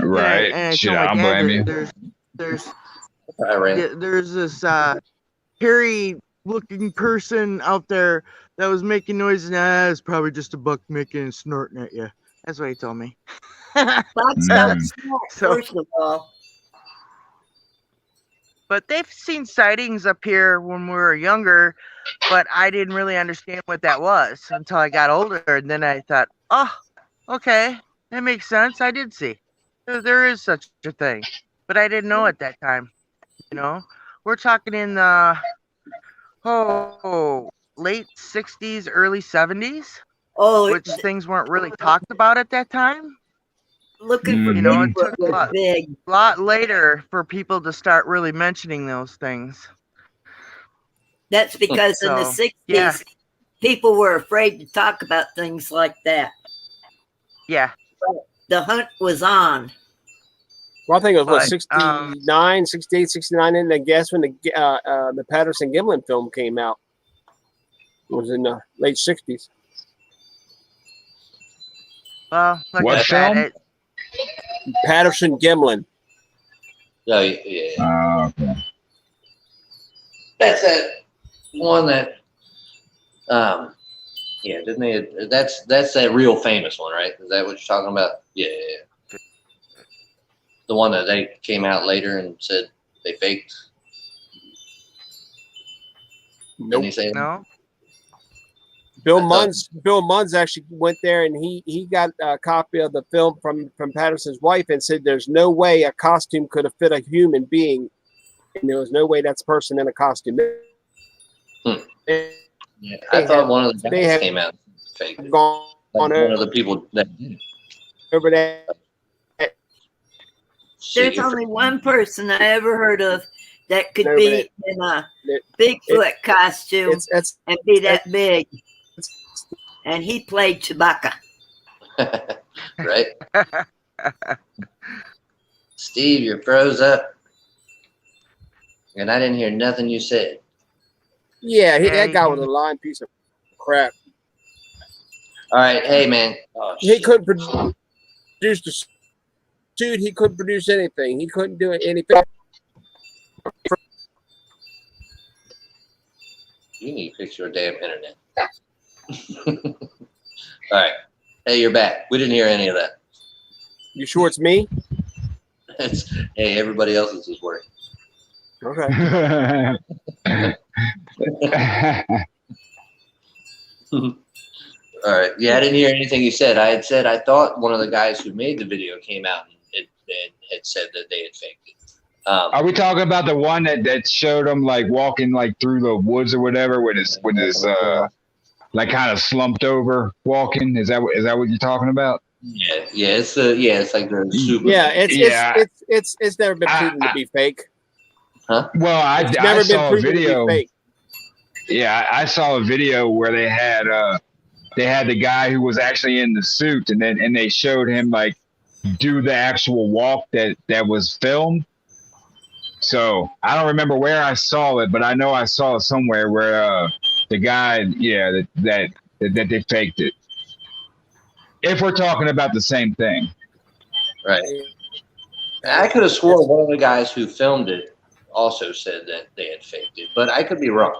Right. And I Shit, told my I don't dad blame that you. I ran. there's this hairy looking person out there that was making noises. Nah, it's probably just a buck making and snorting at you. That's what he told me. Bucks don't Mm. snort, So, first of all. but they've seen sightings up here when we were younger, but I didn't really understand what that was until I got older. And then I thought, oh, okay, that makes sense. I did see. There is such a thing, but I didn't know at that time. You know, we're talking in the late 60s, early 70s, Oh, which things weren't really talked about at that time. looking for You know, Mhm. it Bigfoot took a was big. lot later for people to start really mentioning those things. That's because in the So, 60s, yeah, people were afraid to talk about things like that. yeah. The hunt was on. Well, I think it was what, But 69, 68, 69, and I guess when the Patterson Gimlin film came out. It was in the late 60s. well, like What I said, film? Patterson Gimlin. Oh, yeah. Okay. That's that one that, yeah, didn't they? That's that real famous one, right? Is that what you're talking about? Yeah. The one that they came out later and said they faked. Nope. Didn't he say that? no. Bill I thought- Munns actually went there and he got a copy of the film from Patterson's wife and said there's no way a costume could have fit a human being, and there was no way that's a person in a costume. Yeah, I thought one of the guys came out and faked it. Gone Like one over of the people that did it. that. There's only one person I ever heard of that could No, be in a Bigfoot costume It's and be that big. And he played Chewbacca. Right? Steve, you're froze up. And I didn't hear nothing you said. yeah, Yeah, that he- guy was a lying piece of crap. All right. Hey, man. Oh, He shit. couldn't produce the suit. He couldn't produce anything. He couldn't do anything. You need to fix your damn internet. All right. Hey, you're back. We didn't hear any of that. You sure it's me? Hey, everybody else's is working. Okay. All right. Yeah, I didn't hear anything you said. I had said I thought one of the guys who made the video came out and had said that they had faked it. Are we talking about the one that showed him like walking like through the woods or whatever with his like kind of slumped over walking? Is that what you're talking about? Yeah, it's like the super. Yeah, Yeah. it's never been proven to be fake. Huh? Well, I It's never been saw a proven to video. be fake. Yeah, I saw a video where they had the guy who was actually in the suit, and they showed him like do the actual walk that was filmed. So I don't remember where I saw it, but I know I saw it somewhere where the guy, yeah, that they faked it. If we're talking about the same thing, Right. I could have sworn one of the guys who filmed it also said that they had faked it, but I could be wrong.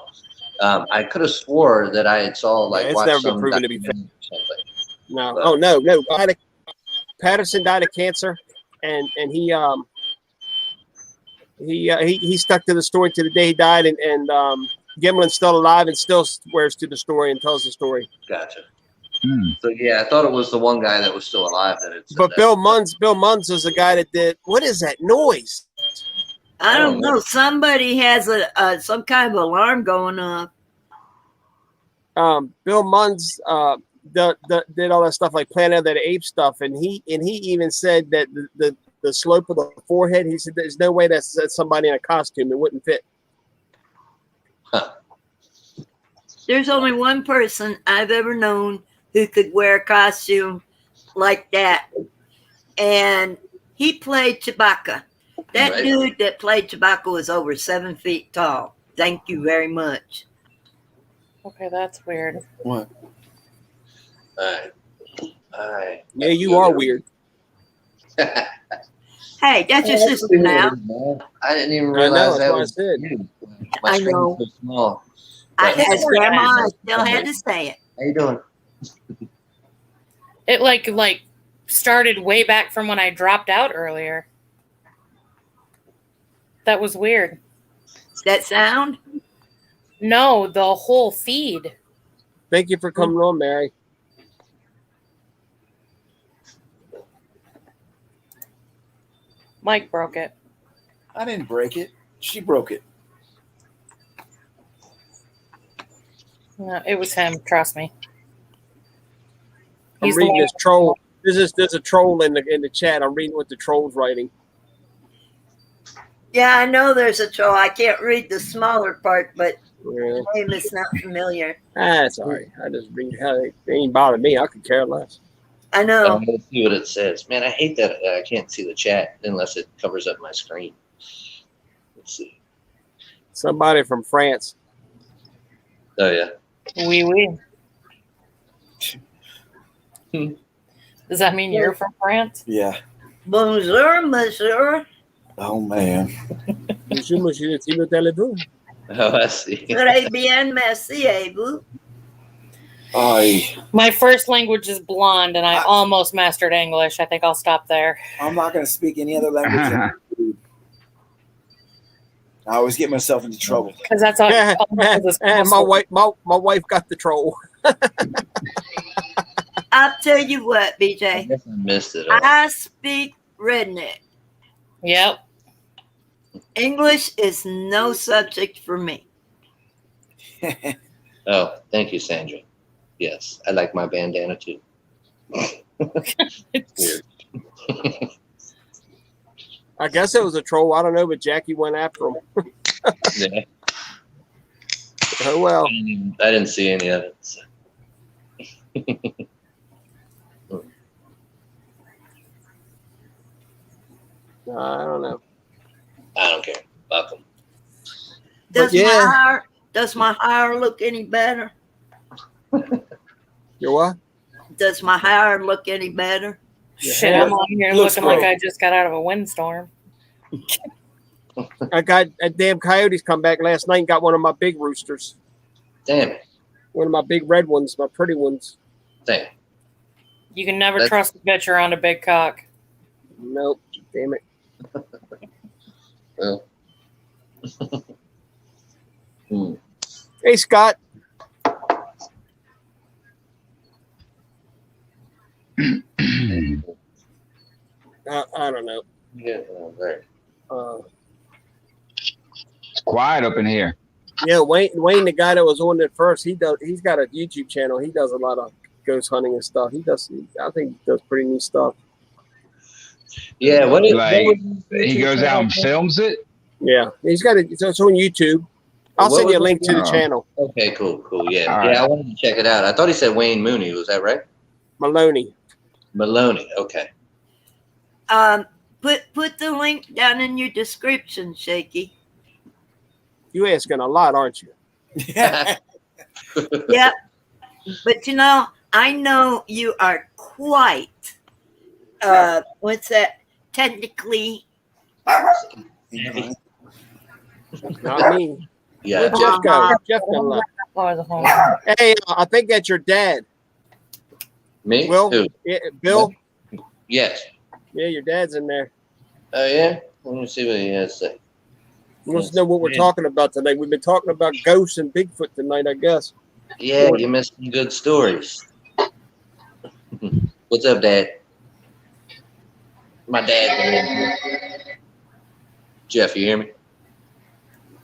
I could have swore that I had saw like it's watched never been some proven to be fake. documentary or something. No. But- Oh no. Patterson died of cancer, and he stuck to the story to the day he died, and Gimlin's still alive and still swears to the story and tells the story. Gotcha. So yeah, I thought it was the one guy that was still alive that had said But that. Bill Munns is the guy that did. What is that noise? I don't know. Somebody has some kind of alarm going on. Bill Munns did all that stuff like Planet of the Apes stuff, and he even said that the slope of the forehead. He said there's no way that's somebody in a costume. It wouldn't fit. Huh. There's only one person I've ever known who could wear a costume like that, and he played Chewbacca. That Right. dude that played Chewbacca was over 7 feet tall. Thank you very much. Okay, that's weird. What? Alright. Yeah, you are weird. Hey, that's your sister now. I didn't even I know, realize that's that what I was said. you. My I screen know. was so small. As grandma, I still had to say it. How you doing? It like started way back from when I dropped out earlier. That was weird. That sound? No, the whole feed. Thank you for coming on, Mary. Mike broke it. I didn't break it. She broke it. No, it was him. Trust me. I'm He's the reading one- this troll. There's a troll in the chat. I'm reading what the troll's writing. Yeah, I know there's a troll. I can't read the smaller part, but Yeah. the name is not familiar. That's all right. I just read how it ain't bother me. I could care less. I I'm know. gonna see what it says. Man, I hate that I can't see the chat unless it covers up my screen. Let's see. Somebody from France. Oh yeah. Oui, oui. Does that mean you're from France? Yeah. Bonjour, monsieur. Oh man. Monsieur, monsieur, si vous allez-vous? Oh, I see. Très bien, merci, et vous? My first language is blonde, and I almost mastered English. I think I'll stop there. I'm not going to speak any other language. I always get myself into trouble. Because that's all. And my wife got the troll. I'll tell you what, I BJ. guess I missed it. I speak redneck. Yep. English is no subject for me. Oh, thank you, Sandra. Yes, I like my bandana too. Weird. I guess it was a troll. I don't know, but Jackie went after him. Yeah. Oh well. I didn't see any of it. So. I don't know. I don't care. Fuck 'em. Does my hair look any better? Your what? Does my hair look any better? Shit, I'm on here Looks looking like great. I just got out of a windstorm. I got a damn coyotes come back last night and got one of my big roosters. Damn it. One of my big red ones, my pretty ones. Damn. You can never That's- trust a bitch around a big cock. Nope. Damn it. Well. Hey, Scott. I don't know. Yeah, right. It's quiet up in here. Yeah, Wayne, the guy that was on it first, he's got a YouTube channel. He does a lot of ghost hunting and stuff. I think he does pretty neat stuff. Yeah, He goes out and films it. Yeah, he's got it. It's on YouTube. I'll What send you a was link it? to the Oh. channel. Okay, cool. Yeah. All Yeah, right. I wanted to check it out. I thought he said Wayne Mooney. Was that right? Maloney. Maloney. Okay. Put the link down in your description, Shaky. You asking a lot, aren't you? Yep. But I know you are quite what's that? Technically. Not me. Yeah. Where'd Jeff go? Jeff done left. Hey, I think that's your dad. Me? Will? Who? Yeah, Bill? Yes. Yeah, your dad's in there. Oh, yeah? Let me see what he has to say. He wants to know what we're talking about today. We've been talking about ghosts and Bigfoot tonight, I guess. Yeah, you missed some good stories. What's up, Dad? My dad. Jeff, you hear me?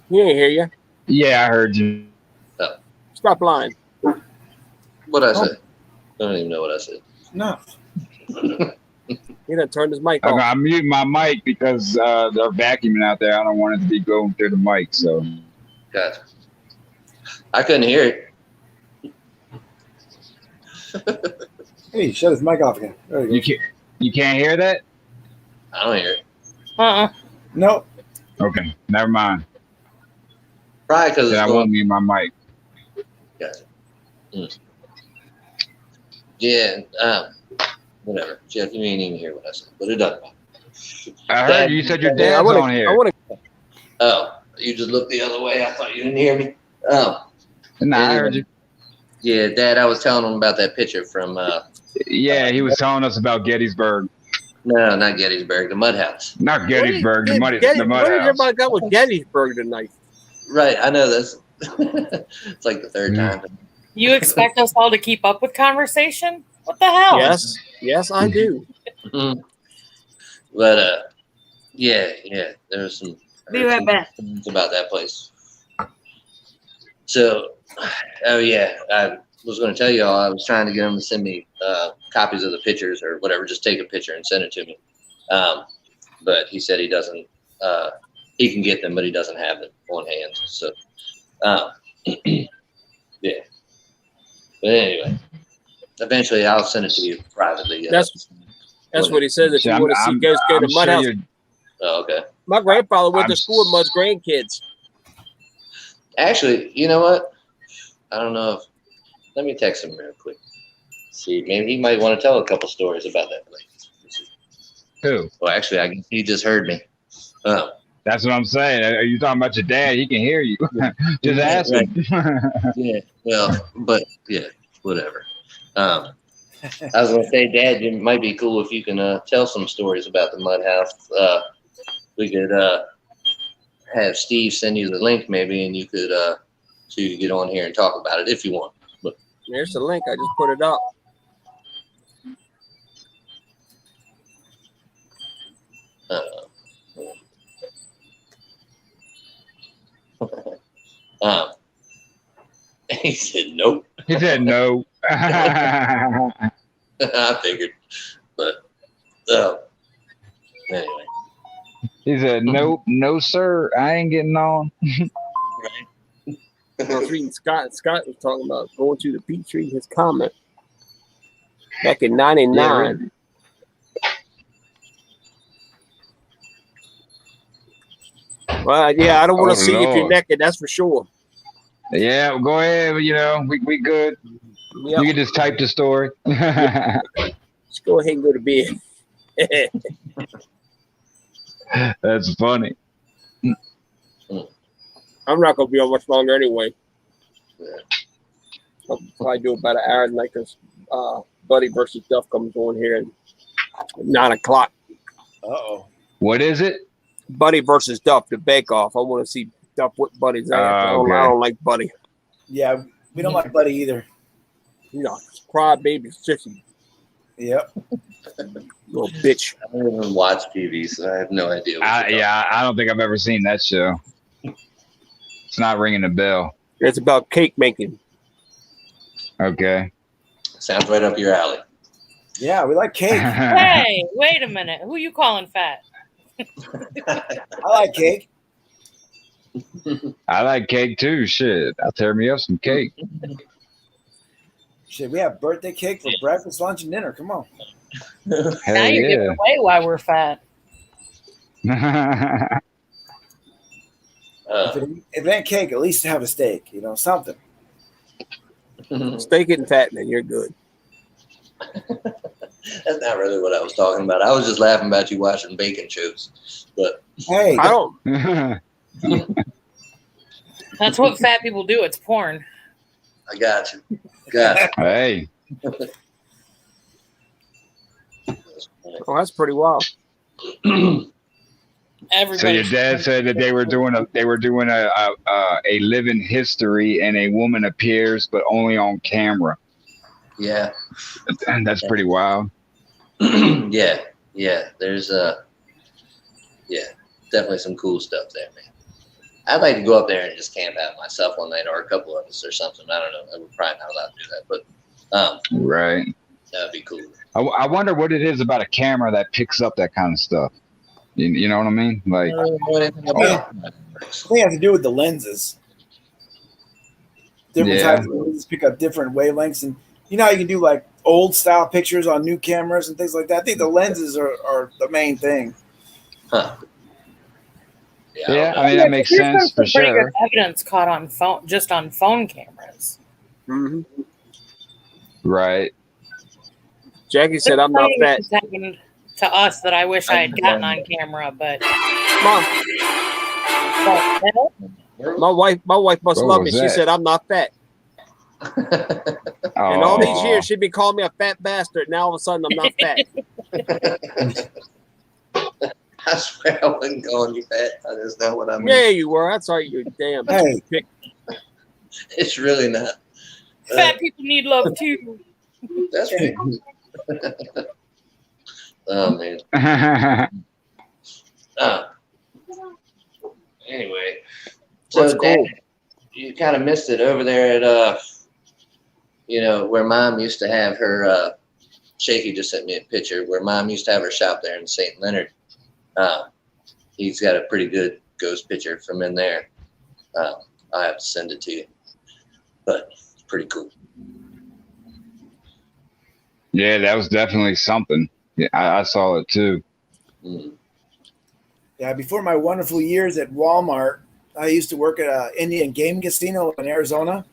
He ain't hear you. Yeah, I heard you. Oh. Stop lying. What I said? I don't even know what I said. No. He done turned his mic off. I mute my mic because they're vacuuming out there. I don't want it to be going through the mic. So. Gotcha. I couldn't hear it. Hey, shut his mic off again. There you go. You can't hear that? I don't hear it. No. Okay, never mind. Probably because I won't mute my mic. Gotcha. Yeah, whatever. Jeff, you ain't even hear what I said, but it doesn't matter. I heard you said your dad's on here. Oh, you just looked the other way. I thought you didn't hear me. Oh. No, I heard you. Yeah, Dad, I was telling him about that picture from... yeah, he was telling us about Gettysburg. No, not Gettysburg, the Mud House. Not Gettysburg, the Mud What House. did everybody got with Gettysburg tonight? Right, I know this. It's like the third time. You expect us all to keep up with conversation? What the hell? Yes, I do. But yeah, there was some. Be right back. About that place. So, oh yeah, I was going to tell you all. I was trying to get him to send me copies of the pictures or whatever. Just take a picture and send it to me. But he said he doesn't. He can get them, but he doesn't have them on hand. So, yeah. But anyway, eventually I'll send it to you privately. That's what he says. If you want to see ghosts, go to Mud House. Oh, okay. My grandfather went to school with Mud's grandkids. Actually, you know what? I don't know if. Let me text him real quick. See, maybe he might want to tell a couple stories about that place. Who? Well, actually, I guess he just heard me. Oh. That's what I'm saying. Are you talking about your dad? He can hear you. Just ask him. Yeah. Well, but yeah, whatever. I was gonna say, Dad, it might be cool if you can tell some stories about the Mud House. We could have Steve send you the link, maybe, and you could so you get on here and talk about it if you want. But there's the link. I just put it up. He said nope. He said no. I figured, but anyway. He said nope, no sir, I ain't getting on. I was reading Scott. Scott was talking about going to the Peachtree. His comment back in '99. Yeah, really. Well, yeah, I don't want to see if you're naked. That's for sure. Yeah, well, go ahead. You know, we good. Yep. You can just type the story. Just go ahead and go to bed. That's funny. I'm not gonna be on much longer anyway. I'll probably do about an hour tonight because Buddy versus Duff comes on here at 9 o'clock. Uh-oh. What is it? Buddy versus Duff, the bake off. I want to see Duff what Buddy's at. I don't like Buddy. Yeah, we don't like Buddy either. You know, cry baby sissy. Yep. Little bitch. I don't even watch TV, so I have no idea. I don't think I've ever seen that show. It's not ringing a bell. It's about cake making. Okay. Sounds right up your alley. Yeah, we like cake. Hey, wait a minute. Who you calling fat? I like cake. I like cake too. Shit, I'll tear me up some cake. Shit, we have birthday cake for breakfast, lunch, and dinner. Come on. Now Hell you're giving yeah. away why we're fat. If it ain't cake, at least have a steak. You know, something. Steak and fattening, you're good. That's not really what I was talking about. I was just laughing about you watching bacon shows. But Hey, I don't. That's what fat people do. It's porn. I got you. Got Hey. Oh, that's pretty wild. Everybody. So your dad said that they were doing a living history, and a woman appears, but only on camera. Yeah. And that's pretty wild. Yeah. There's definitely some cool stuff there, man. I'd like to go up there and just camp out myself one night, or a couple of us or something. I don't know. We're probably not allowed to do that, but Right. that'd be cool. I wonder what it is about a camera that picks up that kind of stuff. You know what I mean? Like, I don't know anything about it. I think it has to do with the lenses. Different Yeah. types of lenses pick up different wavelengths, and you know how you can do like old style pictures on new cameras and things like that. I think the lenses are the main thing. Huh. yeah, I mean that makes There's sense some for pretty sure. good evidence caught on phone, just on phone cameras. Mm-hmm. Right. Jackie said, "I'm not fat." Things happened to us that I wish I had gotten on camera, but My wife must What love me. was She that? said, "I'm not fat." And all these Aw. years, she'd been calling me a fat bastard. Now all of a sudden, I'm not fat. I swear I wasn't calling you fat. That's not what I mean. Yeah, you were. That's right. You damn. Hey. Pick. It's really not. fat people need love too. That's right. Oh man. Anyway, so What's cool? Dad, you kind of missed it over there at where Mom used to have her. Shaky just sent me a picture where Mom used to have her shop there in St. Leonard. He's got a pretty good ghost picture from in there. I'll have to send it to you, but it's pretty cool. Yeah, that was definitely something. Yeah, I saw it too. Mm. Yeah, before my wonderful years at Walmart, I used to work at an Indian game casino in Arizona,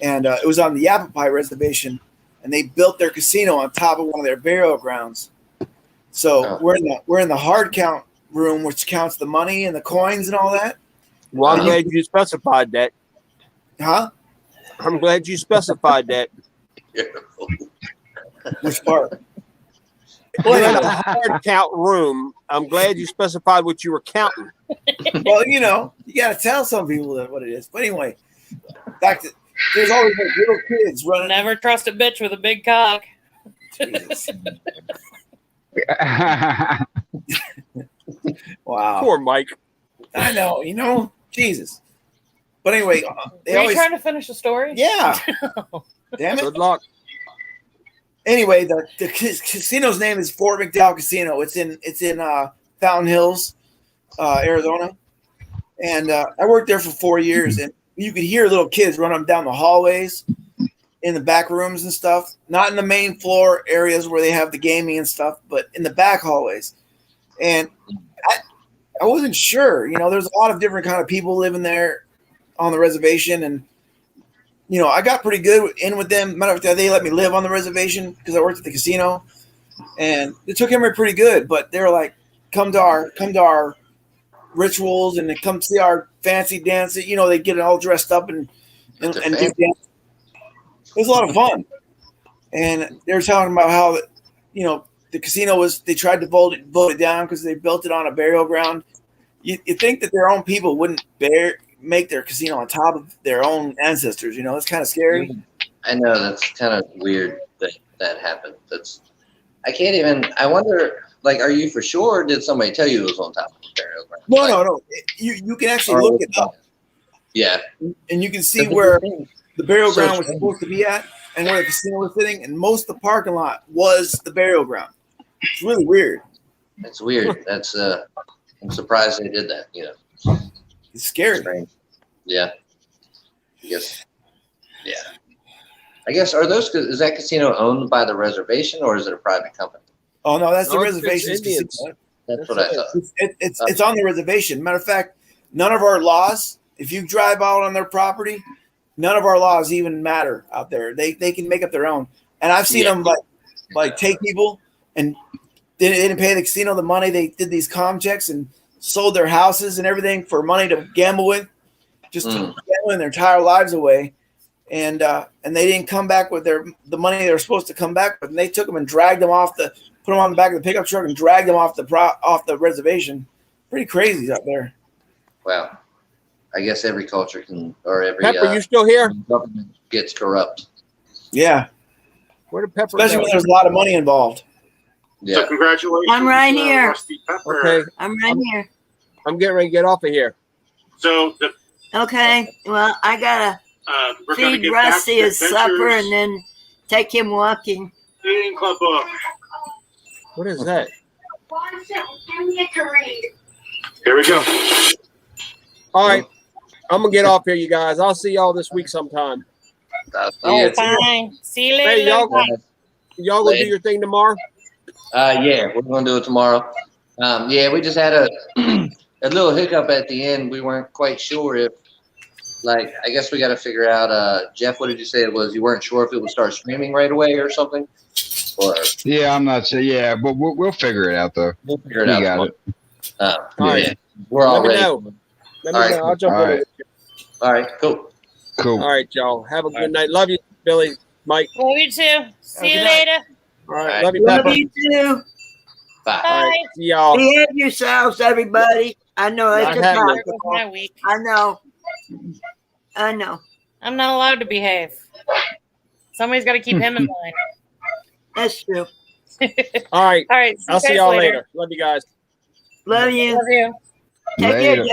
and it was on the Yavapai Reservation, and they built their casino on top of one of their burial grounds. So we're in the hard count room, which counts the money and the coins and all that. Well, I'm glad you specified that. Huh? I'm glad you specified that. Which part? We're in a hard count room. I'm glad you specified what you were counting. Well, you know, you got to tell some people what it is. But anyway, back to there's always like little kids running. Never trust a bitch with a big cock. Jesus. Wow. Poor Mike. I know, you know, Jesus. But anyway, they Were always you trying to finish the story? yeah. Damn it. Good luck. Anyway, the casino's name is Fort McDowell Casino. It's in Fountain Hills, Arizona, and I worked there for 4 years. And you could hear little kids running down the hallways, in the back rooms and stuff. Not in the main floor areas where they have the gaming and stuff, but in the back hallways. And I wasn't sure. You know, there's a lot of different kind of people living there on the reservation, and you know, I got pretty good in with them. Matter of fact, they let me live on the reservation because I worked at the casino, and they took care of me pretty good. But they were like, "Come to our rituals and they come see our fancy dancing." You know, they get all dressed up and do dance. It was a lot of fun, and they were talking about how you know the casino they tried to vote it down because they built it on a burial ground. You think that their own people wouldn't make their casino on top of their own ancestors? You know, it's kind of scary. I know that's kind of weird that happened. I can't even. I wonder. Like, are you for sure? Or did somebody tell you it was on top of the burial ground? No. You can actually look it up. Yeah, and you can see where the burial ground was supposed to be at, and where the casino was sitting, and most of the parking lot was the burial ground. It's really weird. It's weird. That's I'm surprised they did that. You know, it's scary. Strange. Yeah. I guess. Yeah. I guess is that casino owned by the reservation or is it a private company? Oh no, that's the No, it's reservation's Indians. casino. That's what I thought. It's on the reservation. Matter of fact, none of our laws, if you drive out on their property, none of our laws even matter out there. They can make up their own. And I've seen them like take people and they didn't pay the casino the money. They did these comm checks and sold their houses and everything for money to gamble with, just gambling their entire lives away. And they didn't come back with the money they were supposed to come back with. And they took them and dragged them put them on the back of the pickup truck and dragged them off the reservation. Pretty crazy out there. Wow. I guess every culture can, or every Pepper, you still here? government gets corrupt. Yeah. Where did Pepper Especially go? when there's a lot of money involved. Yeah. So congratulations. I'm right here. Rusty Pepper. Okay, I'm right here. I'm getting ready to get off of here. So the, Okay. Well, I gotta we're going to feed get back Rusty to his supper Adventures and then take him walking. Eating Club book. What is that? Here we go. All right, I'm gonna get off here, you guys. I'll see y'all this week sometime. Oh, fine. See you later. Hey, y'all gonna Later. do your thing tomorrow? Yeah, we're gonna do it tomorrow. Yeah, we just had a a little hiccup at the end. We weren't quite sure if, like, I guess we got to figure out. Jeff, what did you say it was? You weren't sure if it would start streaming right away or something. Or Yeah, I'm not sure. Yeah, but we'll figure it out though. we'll figure it We out. got tomorrow. it. right. Yeah, we're all Let me ready. know. Let me All right. know. I'll jump All in. right. with you. All right, cool. Cool. All right, y'all. Have a good night. Love you, Billy, Mike. Love you too. See you Good night. later. All right. right. Love you, Love Pepper. you too. Bye. All right. Bye. See y'all. Behave yourselves, everybody. I know it's I a haven't. That was my topical. week. I know. I know. I'm not allowed to behave. Somebody's got to keep him in line. That's true. All right. All right. I'll see you guys y'all later. Love you guys. Love you. Love you. Take care, Later. Joe.